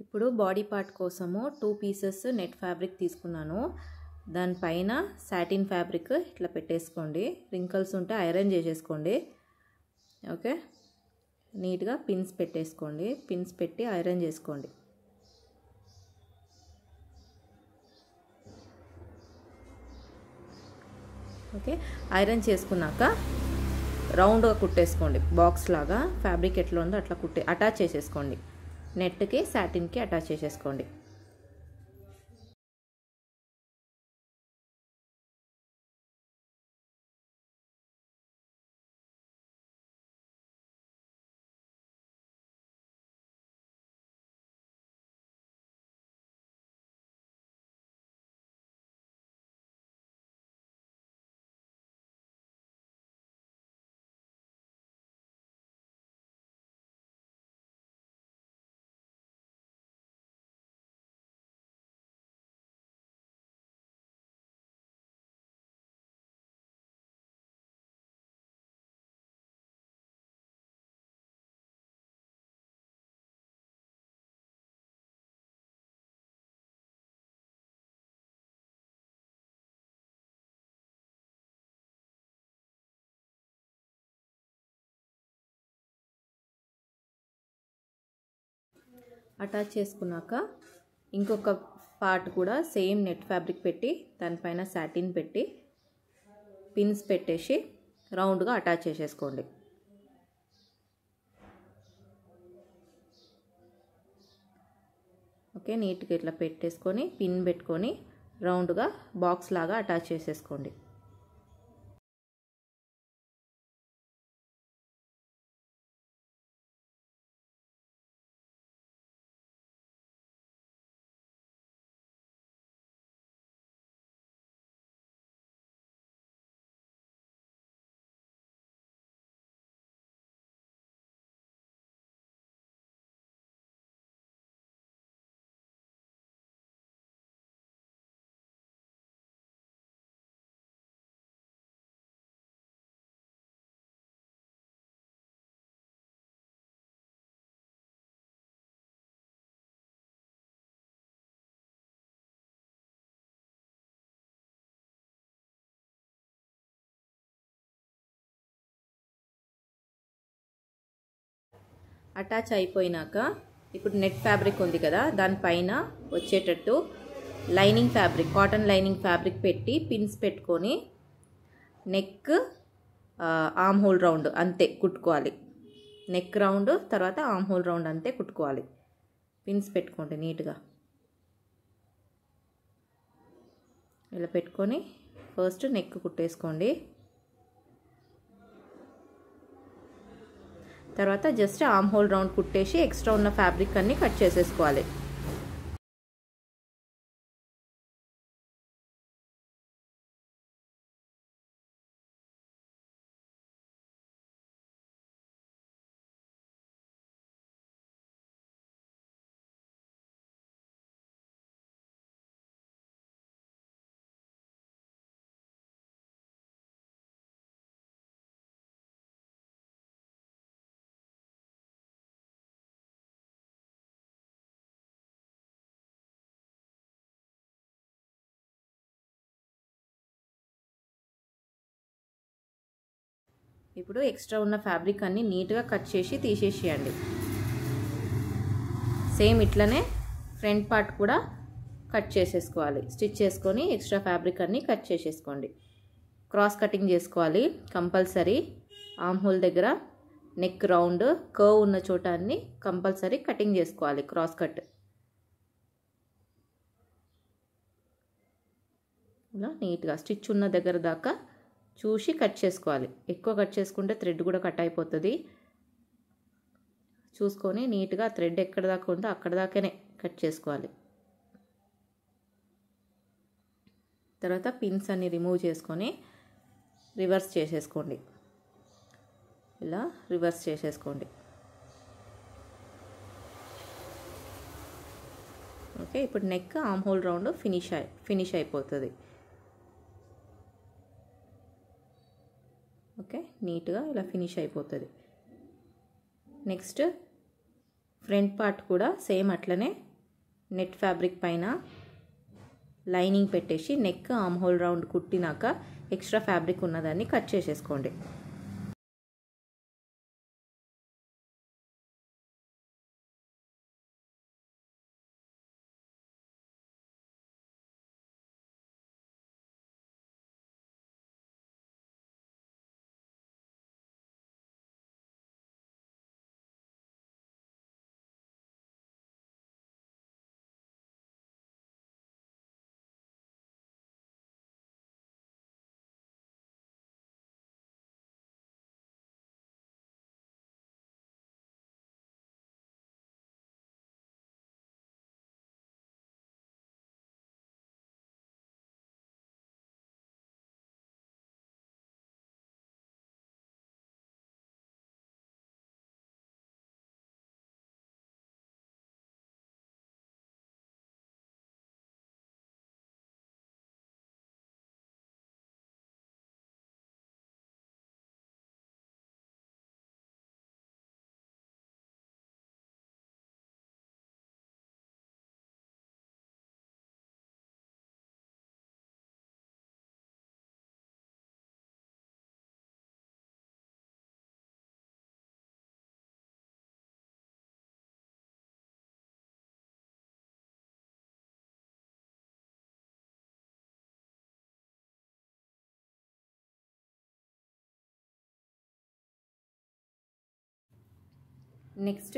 ఇప్పుడు body part కోసము 2 pieces net fabric తీసుకున్నాను. దానిపైన సాటిన్ ఫ్యాబ్రిక్ ఇట్లా పెట్టేసుకోండి. రింకల్స్ ఉంటే ఐరన్ చేసేసుకోండి. ఓకే, నీట్గా పిన్స్ పెట్టేసుకోండి. పిన్స్ పెట్టి ఐరన్ చేసుకోండి. ఓకే, ఐరన్ చేసుకున్నాక రౌండ్గా కుట్టేసుకోండి. బాక్స్ లాగా ఫ్యాబ్రిక్ ఎట్లా ఉందో అట్లా అటాచ్ చేసేసుకోండి. నెట్కి సాటిన్కి అటాచ్ చేసేసుకోండి. అటాచ్ చేసుకున్నాక ఇంకొక పార్ట్ కూడా సేమ్ నెట్ ఫ్యాబ్రిక్ పెట్టి దానిపైన సాటిన్ పెట్టి పిన్స్ పెట్టేసి రౌండ్గా అటాచ్ చేసేసుకోండి. ఓకే, నీట్గా ఇట్లా పెట్టేసుకొని పిన్ పెట్టుకొని రౌండ్గా బాక్స్ లాగా అటాచ్ చేసేసుకోండి. అటాచ్ అయిపోయినాక ఇప్పుడు నెట్ ఫ్యాబ్రిక్ ఉంది కదా, దానిపైన వచ్చేటట్టు lining fabric, cotton lining fabric పెట్టి పిన్స్ పెట్టుకొని నెక్ ఆర్మ్ హోల్ రౌండ్ అంతే కుట్టుకోవాలి. నెక్ రౌండ్ తర్వాత ఆర్మ్ హోల్ రౌండ్ అంతే కుట్టుకోవాలి. పిన్స్ పెట్టుకోండి నీట్గా. ఇలా పెట్టుకొని ఫస్ట్ నెక్ కుట్టేసుకోండి. తర్వాత జస్ట్ ఆర్మ్ హోల్ రౌండ్ కుట్టేసి ఎక్స్ట్రా ఉన్న ఫ్యాబ్రిక్ అన్ని కట్ చేసేసుకోవాలి. ఇప్పుడు ఎక్స్ట్రా ఉన్న ఫ్యాబ్రిక్ అన్ని నీట్గా కట్ చేసి తీసేసేయండి. సేమ్ ఇట్లనే ఫ్రంట్ పార్ట్ కూడా కట్ చేసేసుకోవాలి. స్టిచ్ చేసుకొని ఎక్స్ట్రా ఫ్యాబ్రిక్ అన్ని కట్ చేసేసుకోండి. క్రాస్ కటింగ్ చేసుకోవాలి కంపల్సరీ. ఆర్మ్ హోల్ దగ్గర నెక్ రౌండ్ కర్వ్ ఉన్న చోట అన్ని కంపల్సరీ కటింగ్ చేసుకోవాలి, క్రాస్ కట్. ఇలా నీట్గా స్టిచ్ ఉన్న దగ్గర దాకా చూసి కట్ చేసుకోవాలి. ఎక్కువ కట్ చేసుకుంటే థ్రెడ్ కూడా కట్ అయిపోతుంది. చూసుకొని నీట్గా థ్రెడ్ ఎక్కడ దాకా ఉందో అక్కడ దాకానే కట్ చేసుకోవాలి. తర్వాత పిన్స్ అన్ని రిమూవ్ చేసుకొని రివర్స్ చేసేసుకోండి. ఇలా రివర్స్ చేసేసుకోండి. ఓకే, ఇప్పుడు neck arm hole round finish అయిపోతుంది. ఓకే, నీట్గా ఇలా ఫినిష్ అయిపోతుంది. నెక్స్ట్ ఫ్రంట్ పార్ట్ కూడా సేమ్ అట్లనే నెట్ ఫ్యాబ్రిక్ పైన లైనింగ్ పెట్టేసి నెక్ ఆర్మ్ హోల్ రౌండ్ కుట్టినాక ఎక్స్ట్రా ఫ్యాబ్రిక్ ఉన్నదాన్ని కట్ చేసేసుకోండి. నెక్స్ట్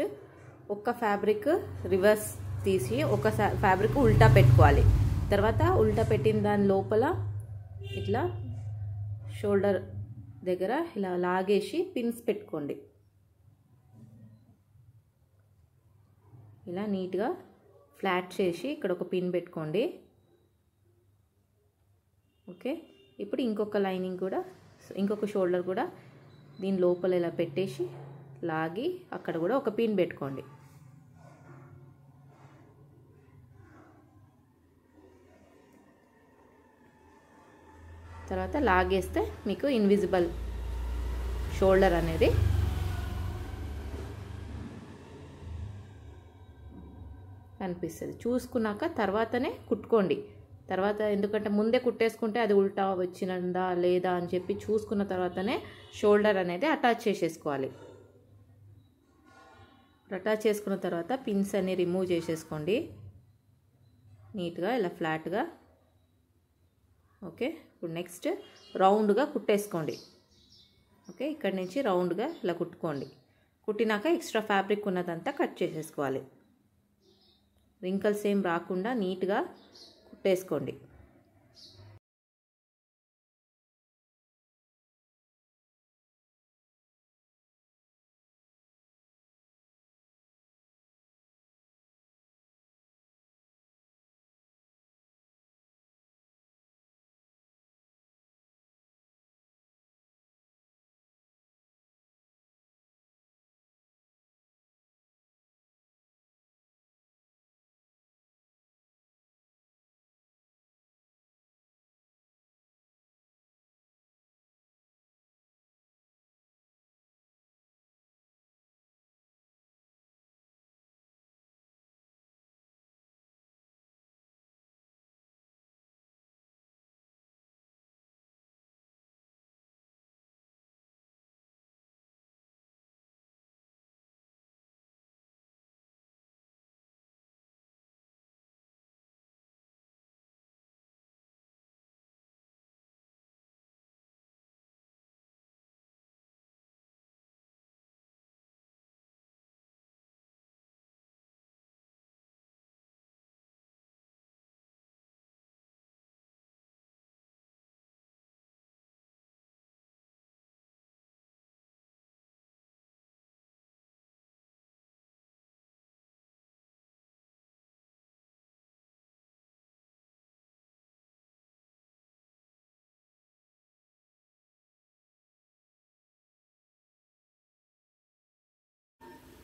ఒక ఫ్యాబ్రిక్ రివర్స్ తీసి ఒక ఫ్యాబ్రిక్ ఉల్టా పెట్టుకోవాలి. తర్వాత ఉల్టా పెట్టిన దాని లోపల ఇట్లా షోల్డర్ దగ్గర ఇలా లాగేసి పిన్స్ పెట్టుకోండి. ఇలా నీట్గా ఫ్లాట్ చేసి ఇక్కడ ఒక పిన్ పెట్టుకోండి. ఓకే, ఇప్పుడు ఇంకొక లైనింగ్ కూడా ఇంకొక షోల్డర్ కూడా దీని లోపల ఇలా పెట్టేసి లాగి అక్కడ కూడా ఒక పిన్ పెట్టుకోండి. తర్వాత లాగేస్తే మీకు ఇన్విజిబుల్ షోల్డర్ అనేది కనిపిస్తుంది. చూసుకున్నాక తర్వాతనే కుట్టుకోండి. తర్వాత ఎందుకంటే ముందే కుట్టేసుకుంటే అది ఉల్టా వచ్చిందా లేదా అని చెప్పి చూసుకున్న తర్వాతనే షోల్డర్ అనేది అటాచ్ చేసేసుకోవాలి. అటాచ్ చేసుకున్న తర్వాత పిన్స్ అన్ని రిమూవ్ చేసేసుకోండి నీట్గా ఇలా ఫ్లాట్గా. ఓకే, ఇప్పుడు నెక్స్ట్ రౌండ్గా కుట్టేసుకోండి. ఓకే, ఇక్కడ నుంచి రౌండ్గా ఇలా కుట్టుకోండి. కుట్టినాక ఎక్స్ట్రా ఫ్యాబ్రిక్ ఉన్నదంతా కట్ చేసేసుకోవాలి. రింకల్స్ ఏం రాకుండా నీట్గా కుట్టేసుకోండి.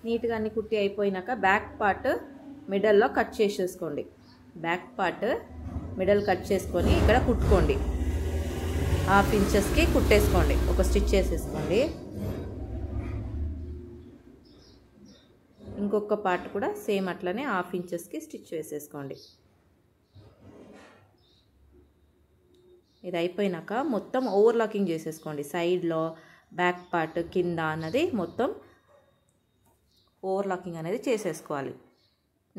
నీట్గా అన్ని కుట్టి అయిపోయినాక బ్యాక్ పార్ట్ మిడల్లో కట్ చేసేసుకోండి. బ్యాక్ పార్ట్ మిడల్ కట్ చేసుకొని ఇక్కడ కుట్టుకోండి. హాఫ్ ఇంచెస్కి కుట్టేసుకోండి. ఒక స్టిచ్ చేసేసుకోండి. ఇంకొక పార్ట్ కూడా సేమ్ అట్లనే 1/2 ఇంచెస్కి స్టిచ్ వేసేసుకోండి. ఇది అయిపోయినాక మొత్తం ఓవర్లాకింగ్ చేసేసుకోండి. సైడ్లో బ్యాక్ పార్ట్ కింద అన్నది మొత్తం ఓవర్లాకింగ్ అనేది చేసేసుకోవాలి.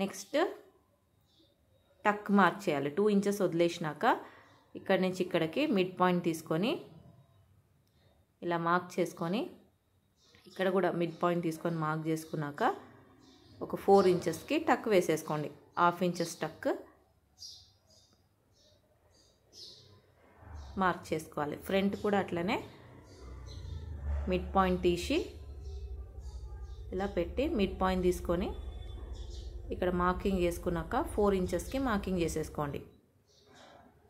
నెక్స్ట్ టక్ మార్క్ చేయాలి. 2 ఇంచెస్ వదిలేసినాక ఇక్కడి నుంచి ఇక్కడికి మిడ్ పాయింట్ తీసుకొని ఇలా మార్క్ చేసుకొని, ఇక్కడ కూడా మిడ్ పాయింట్ తీసుకొని మార్క్ చేసుకున్నాక ఒక 4 ఇంచెస్కి టక్ వేసేసుకోండి. 1/2 ఇంచెస్ టక్ మార్క్ చేసుకోవాలి. ఫ్రంట్ కూడా అట్లనే మిడ్ పాయింట్ తీసి ఇలా పెట్టి మిడ్ పాయింట్ తీసుకొని ఇక్కడ మార్కింగ్ చేసుకున్నాక 4 ఇంచెస్కి మార్కింగ్ చేసేసుకోండి.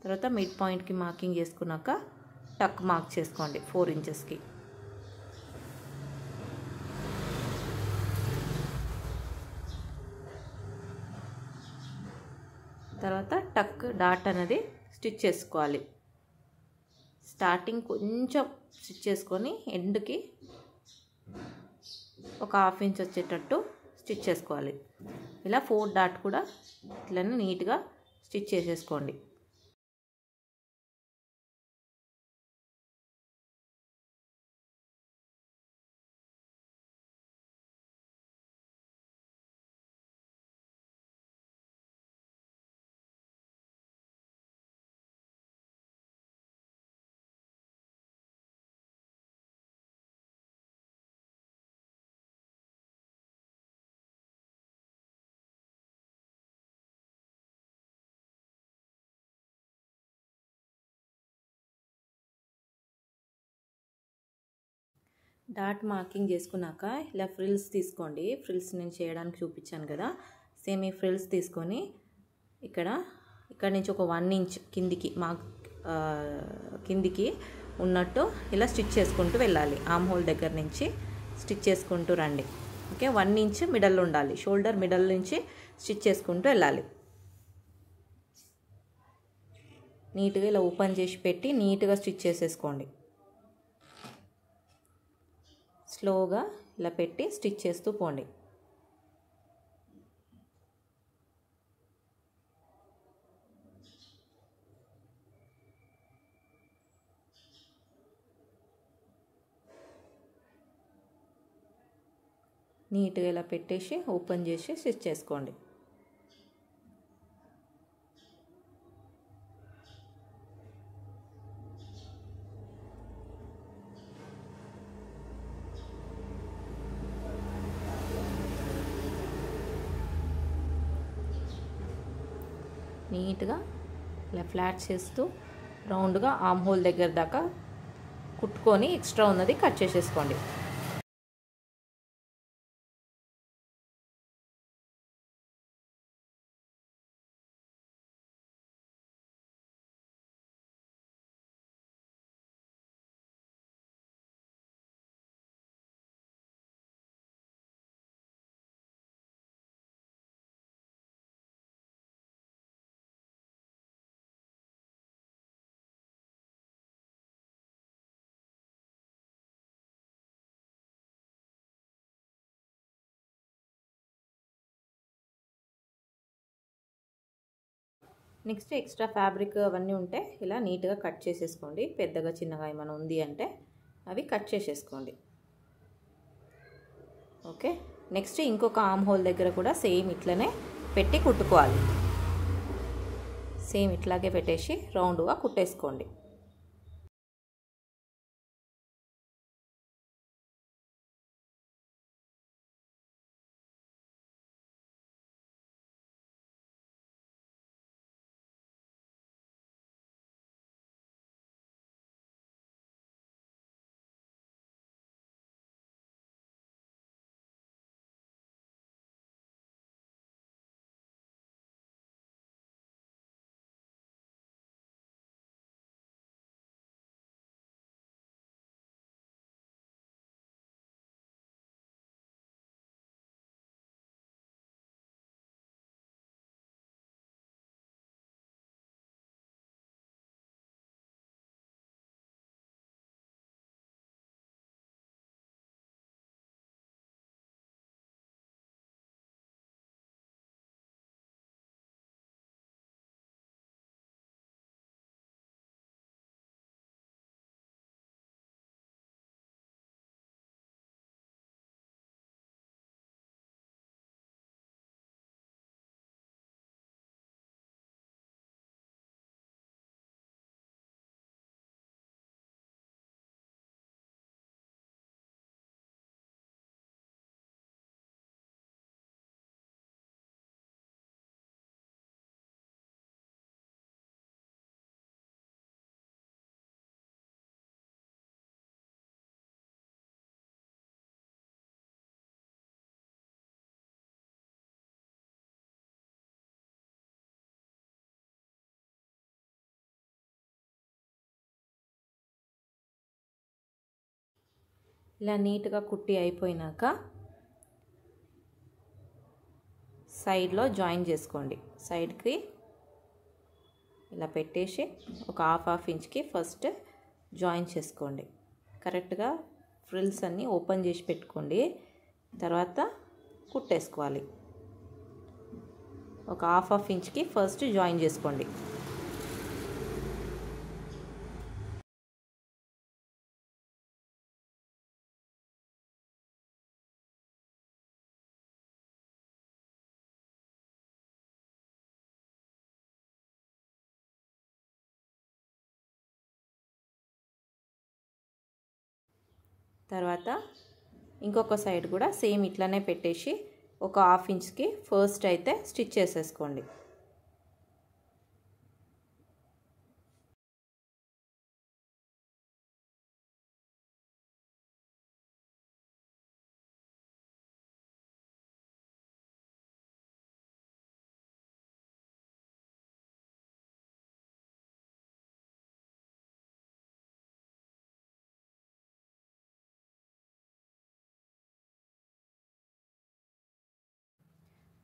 తర్వాత మిడ్ పాయింట్కి మార్కింగ్ చేసుకున్నాక టక్ మార్క్ చేసుకోండి 4 ఇంచెస్కి. తర్వాత టక్ డాట్ అనేది స్టిచ్ చేసుకోవాలి. స్టార్టింగ్ కొంచెం స్టిచ్ చేసుకొని ఎండ్కి ఒక 1/2 ఇంచ్ వచ్చేటట్టు స్టిచ్ చేసుకోవాలి. ఇలా 4 డాట్ కూడా ఇట్లనే నీట్గా స్టిచ్ చేసేసుకోండి. డాట్ మార్కింగ్ చేసుకున్నాక ఇలా ఫ్రిల్స్ తీసుకోండి. ఫ్రిల్స్ నేను చేయడానికి చూపించాను కదా, సేమ్ ఈ ఫ్రిల్స్ తీసుకొని ఇక్కడ నుంచి ఒక 1 ఇంచ్ కిందికి ఉన్నట్టు ఇలా స్టిచ్ చేసుకుంటూ వెళ్ళాలి. ఆర్మ్ హోల్ దగ్గర నుంచి స్టిచ్ చేసుకుంటూ రండి. ఓకే, 1 ఇంచ్ మిడల్ ఉండాలి. షోల్డర్ మిడల్ నుంచి స్టిచ్ చేసుకుంటూ వెళ్ళాలి. నీట్గా ఇలా ఓపెన్ చేసి పెట్టి నీట్గా స్టిచ్ చేసేసుకోండి. స్లోగా ఇలా పెట్టి స్టిచ్ చేస్తూ పోండి. నీట్గా ఇలా పెట్టేసి ఓపెన్ చేసి స్టిచ్ చేసుకోండి. నీట్గా ఇలా ఫ్లాట్ చేస్తూ రౌండ్గా ఆర్మ్ హోల్ దగ్గర దాకా కుట్టుకొని ఎక్స్ట్రా ఉన్నది కట్ చేసేసుకోండి. నెక్స్ట్ ఎక్స్ట్రా ఫ్యాబ్రిక్ అవన్నీ ఉంటే ఇలా నీట్గా కట్ చేసేసుకోండి. పెద్దగా చిన్నగా ఏమైనా ఉంది అంటే అవి కట్ చేసేసుకోండి. ఓకే, నెక్స్ట్ ఇంకొక ఆర్మ్ హోల్ దగ్గర కూడా సేమ్ ఇట్లనే పెట్టి కుట్టుకోవాలి. సేమ్ ఇట్లాగే పెట్టేసి రౌండ్గా కుట్టేసుకోండి. ఇలా నీట్గా కుట్టి అయిపోయినాక సైడ్లో జాయిన్ చేసుకోండి. సైడ్కి ఇలా పెట్టేసి ఒక హాఫ్ ఇంచ్కి ఫస్ట్ జాయిన్ చేసుకోండి. కరెక్ట్గా ఫ్రిల్స్ అన్నీ ఓపెన్ చేసి పెట్టుకోండి. తర్వాత కుట్టేసుకోవాలి. ఒక హాఫ్ ఇంచ్కి ఫస్ట్ జాయిన్ చేసుకోండి. తర్వాత ఇంకొక సైడ్ కూడా సేమ్ ఇట్లానే పెట్టేసి ఒక హాఫ్ ఇంచ్కి ఫస్ట్ అయితే స్టిచ్ చేసేసుకోండి.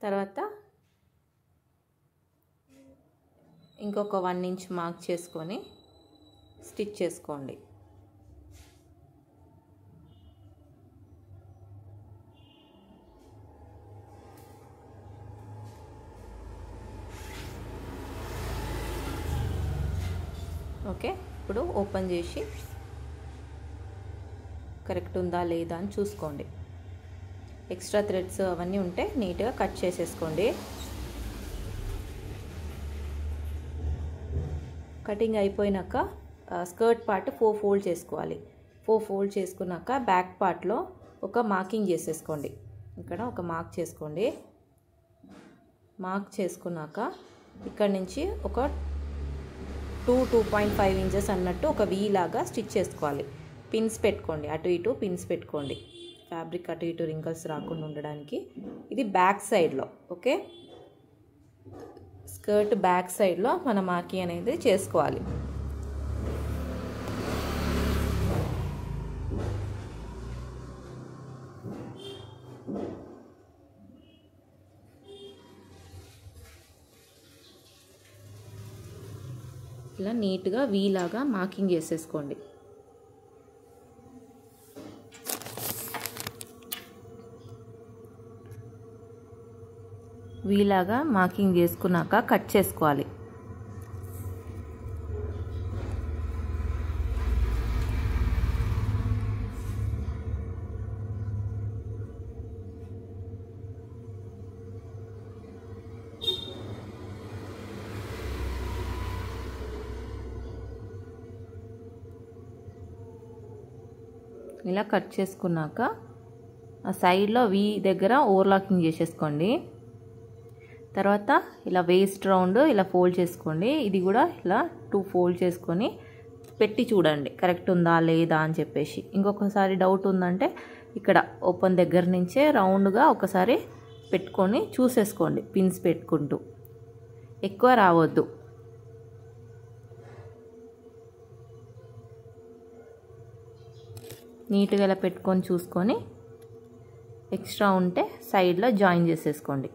తర్వాత ఇంకొక 1 ఇంచ్ మార్క్ చేసుకొని స్టిచ్ చేసుకోండి. ఓకే, ఇప్పుడు ఓపెన్ చేసి కరెక్ట్ ఉందా లేదా అని చూసుకోండి. ఎక్స్ట్రా థ్రెడ్స్ అవన్నీ ఉంటే నీట్గా కట్ చేసేసుకోండి. కటింగ్ అయిపోయినాక స్కర్ట్ పార్ట్ 4 ఫోల్డ్ చేసుకోవాలి. 4 ఫోల్డ్ చేసుకున్నాక బ్యాక్ పార్ట్లో ఒక మార్కింగ్ చేసేసుకోండి. ఇక్కడ ఒక మార్క్ చేసుకోండి. మార్క్ చేసుకున్నాక ఇక్కడ నుంచి ఒక 2.5 ఇంచెస్ అన్నట్టు ఒక వీ లాగా స్టిచ్ చేసుకోవాలి. పిన్స్ పెట్టుకోండి, అటు ఇటు పిన్స్ పెట్టుకోండి. ఫ్యాబ్రిక్ అటు ఇటు రింకల్స్ రాకుండా ఉండడానికి. ఇది బ్యాక్ సైడ్లో. ఓకే, స్కర్ట్ బ్యాక్ సైడ్లో మన మార్కింగ్ అనేది చేసుకోవాలి. ఇలా నీట్గా వీ లాగా మార్కింగ్ చేసేసుకోండి. వీలాగా మార్కింగ్ చేసుకున్నాక కట్ చేసుకోవాలి. ఇలా కట్ చేసుకున్నాక ఆ సైడ్లో వీ దగ్గర ఓవర్లాకింగ్ చేసేసుకోండి. తర్వాత ఇలా వేస్ట్ రౌండ్ ఇలా ఫోల్డ్ చేసుకోండి. ఇది కూడా ఇలా 2 ఫోల్డ్ చేసుకొని పెట్టి చూడండి కరెక్ట్ ఉందా లేదా అని చెప్పేసి. ఇంకొకసారి డౌట్ ఉందంటే ఇక్కడ ఓపెన్ దగ్గర నుంచే రౌండ్గా ఒకసారి పెట్టుకొని చూసేసుకోండి, పిన్స్ పెట్టుకుంటూ. ఎక్కువ రావద్దు. నీట్గా ఇలా పెట్టుకొని చూసుకొని ఎక్స్ట్రా ఉంటే సైడ్లో జాయిన్ చేసేసుకోండి.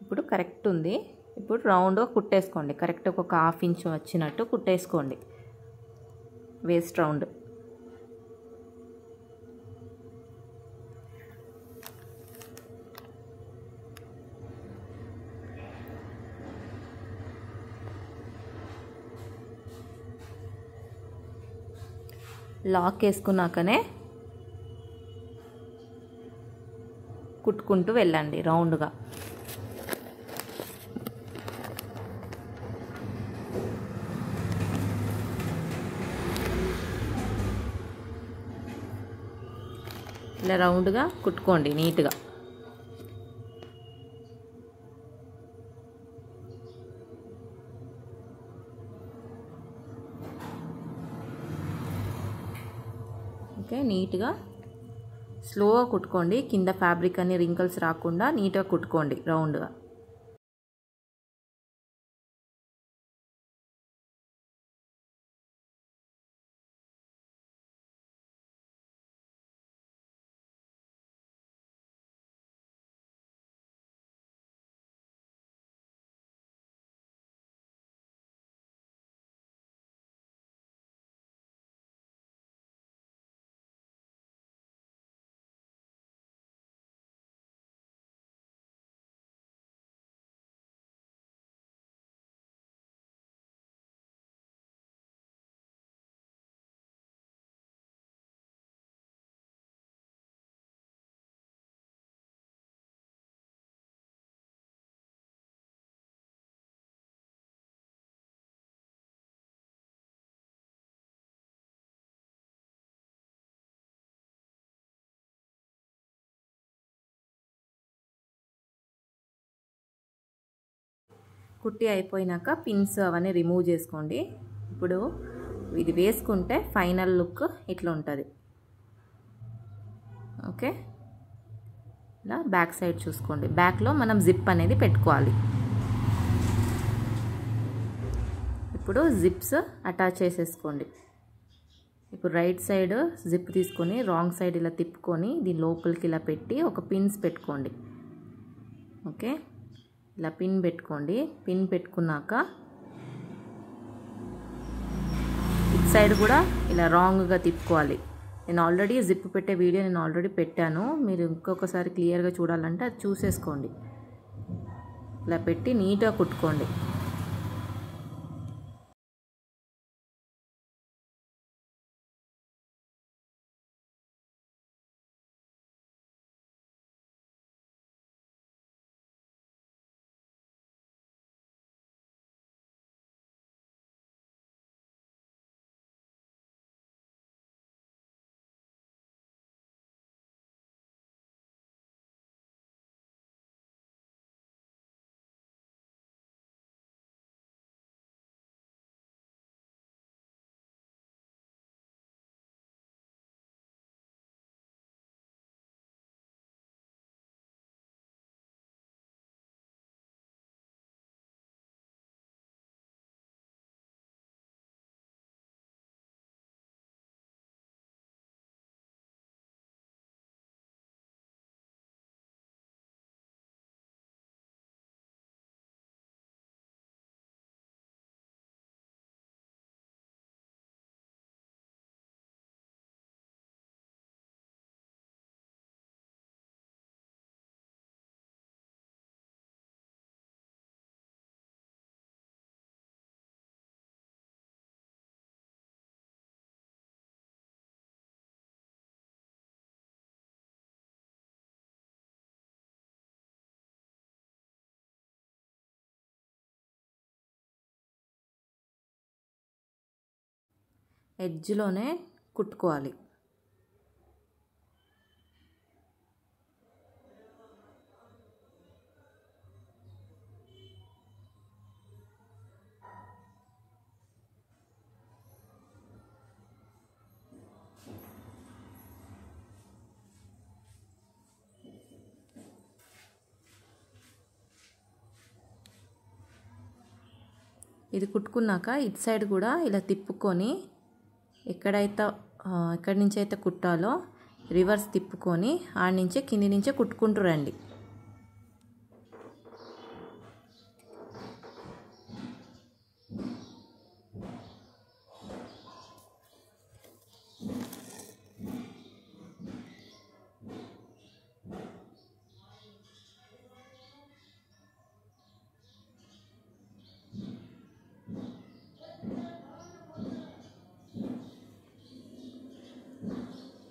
ఇప్పుడు కరెక్ట్ ఉంది. ఇప్పుడు రౌండ్గా కుట్టేసుకోండి. కరెక్ట్ ఒక హాఫ్ ఇంచ్ వచ్చినట్టు కుట్టేసుకోండి వేస్ట్ రౌండ్. లాక్ వేసుకున్నాకనే కుట్టుకుంటూ వెళ్ళండి రౌండ్గా. ఇలా రౌండ్గా కుట్టుకోండి నీట్గా. నీట్గా స్లోగా కుట్టుకోండి. కింద ఫ్యాబ్రిక్ అన్ని రింకల్స్ రాకుండా నీట్గా కుట్టుకోండి రౌండ్గా. కుట్టి అయిపోయినాక పిన్స్ అవన్నీ రిమూవ్ చేసుకోండి. ఇప్పుడు ఇది వేసుకుంటే ఫైనల్ లుక్ ఇట్లా ఉంటుంది. ఓకే, ఇలా బ్యాక్ సైడ్ చూసుకోండి. బ్యాక్లో మనం జిప్ అనేది పెట్టుకోవాలి. ఇప్పుడు జిప్స్ అటాచ్ చేసేసుకోండి. ఇప్పుడు రైట్ సైడ్ జిప్ తీసుకొని రాంగ్ సైడ్ ఇలా తిప్పుకొని దీని లోపలికి ఇలా పెట్టి ఒక పిన్స్ పెట్టుకోండి. ఓకే, ఇలా పిన్ పెట్టుకోండి. పిన్ పెట్టుకున్నాక ఇటు సైడ్ కూడా ఇలా రాంగ్గా తిప్పుకోవాలి. నేను ఆల్రెడీ జిప్ పెట్టే వీడియో నేను ఆల్రెడీ పెట్టాను. మీరు ఇంకొకసారి క్లియర్గా చూడాలంటే అది చూసేసుకోండి. ఇలా పెట్టి నీట్గా కుట్టుకోండి. ఎడ్జ్లోనే కుట్టుకోవాలి. ఇది కుట్టుకున్నాక ఇటు సైడ్ కూడా ఇలా తిప్పుకొని ఎక్కడి నుంచి అయితే కుట్టాలో రివర్స్ తిప్పుకొని ఆడ నుంచే కింది నుంచే కుట్టుకుంటూ రండి.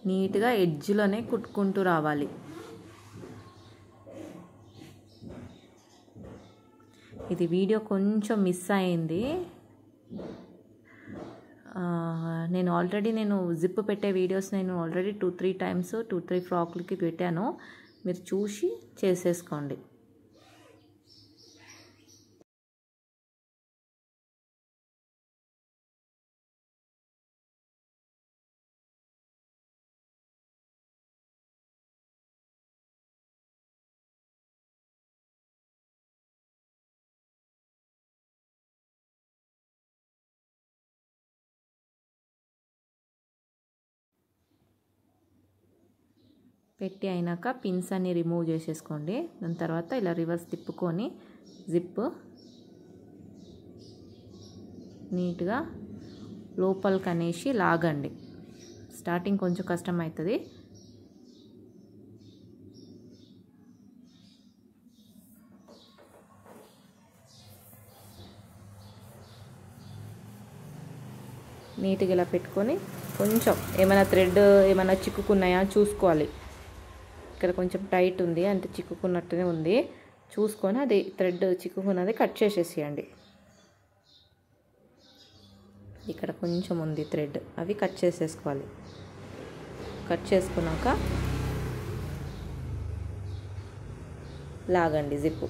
నీట్గా ఎడ్జ్లోనే కుట్టుకుంటూ రావాలి. ఇది వీడియో కొంచెం మిస్ అయింది. నేను ఆల్రెడీ జిప్ పెట్టే వీడియోస్ నేను ఆల్రెడీ 2-3 టైమ్స్ 2-3 ఫ్రాక్లకి పెట్టాను. మీరు చూసి చేసేసుకోండి. పెట్టి అయినాక పిన్స్ అన్ని రిమూవ్ చేసేసుకోండి. దాని తర్వాత ఇలా రివర్స్ తిప్పుకొని జిప్ నీట్గా లోపలికి అనేసి లాగండి. స్టార్టింగ్ కొంచెం కష్టం అవుతుంది. నీట్గా ఇలా పెట్టుకొని కొంచెం ఏమైనా థ్రెడ్ ఏమైనా చిక్కుకున్నాయా చూసుకోవాలి. ఇక్కడ కొంచెం టైట్ ఉంది, అంటే చిక్కుకున్నట్టునే ఉంది. చూసుకొని అది థ్రెడ్ చిక్కుకున్నది కట్ చేసేసేయండి. ఇక్కడ కొంచెం ఉంది థ్రెడ్, అవి కట్ చేసేసుకోవాలి. కట్ చేసుకున్నాక లాగండి జిప్పు.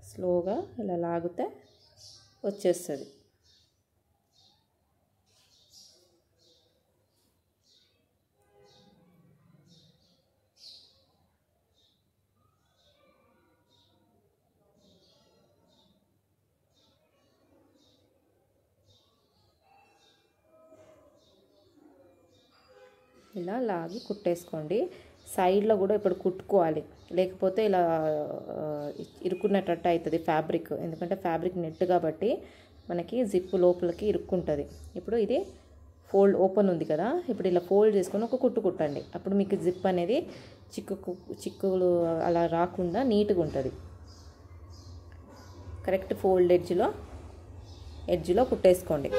స్లోగా ఇలా లాగితే వచ్చేస్తుంది. ఇలా లాగి కుట్టేసుకోండి. సైడ్లో కూడా ఇప్పుడు కుట్టుకోవాలి, లేకపోతే ఇలా ఇరుక్కున్నట్టు అవుతుంది ఫ్యాబ్రిక్. ఎందుకంటే ఫ్యాబ్రిక్ నెట్ కాబట్టి మనకి జిప్ లోపలికి ఇరుక్కుంటుంది. ఇప్పుడు ఇది ఫోల్డ్ ఓపెన్ ఉంది కదా, ఇప్పుడు ఇలా ఫోల్డ్ చేసుకొని ఒక కుట్టు కుట్టండి. అప్పుడు మీకు జిప్ అనేది చిక్కులు అలా రాకుండా నీట్గా ఉంటుంది. కరెక్ట్ ఫోల్డ్ ఎడ్జ్లో కుట్టేసుకోండి.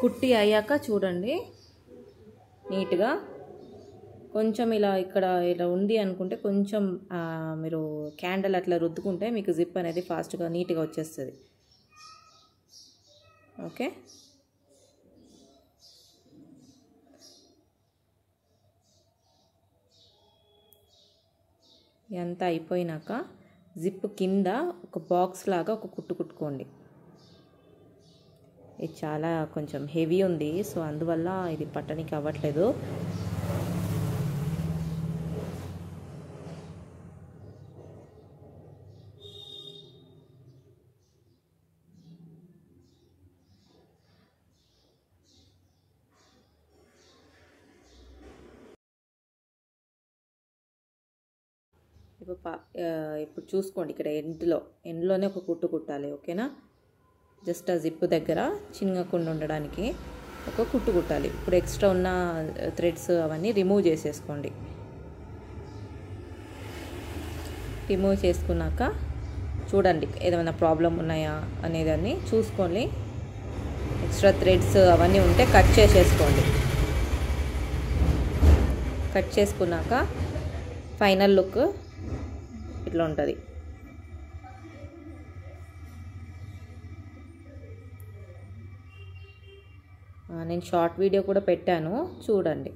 కుట్టి అయ్యాక చూడండి నీట్గా. కొంచెం ఇలా ఇక్కడ ఇలా ఉంది అనుకుంటే కొంచెం మీరు క్యాండిల్ అట్లా రుద్దుకుంటే మీకు జిప్ అనేది ఫాస్ట్గా నీట్గా వచ్చేస్తుంది. ఓకే, ఇదంతా అయిపోయినాక జిప్ కింద ఒక బాక్స్ లాగా ఒక కుట్టు కుట్టుకోండి. ఇది చాలా కొంచెం హెవీ ఉంది, సో అందువల్ల ఇది పట్టనికి అవ్వట్లేదు. ఇప్పుడు చూసుకోండి, ఇక్కడ ఎండ్లోనే ఒక కుట్టు కుట్టాలి. ఓకేనా, జస్ట్ ఆ జిప్ దగ్గర చిన్నకుండా ఉండడానికి ఒక కుట్టు కుట్టాలి. ఇప్పుడు ఎక్స్ట్రా ఉన్న థ్రెడ్స్ అవన్నీ రిమూవ్ చేసేసుకోండి. రిమూవ్ చేసుకున్నాక చూడండి ఏదైనా ప్రాబ్లం ఉన్నాయా అనేదాన్ని చూసుకొని ఎక్స్ట్రా థ్రెడ్స్ అవన్నీ ఉంటే కట్ చేసేసుకోండి. కట్ చేసుకున్నాక ఫైనల్ లుక్ ఇట్లా ఉంటుంది. నేను షార్ట్ వీడియో కూడా పెట్టాను, చూడండి.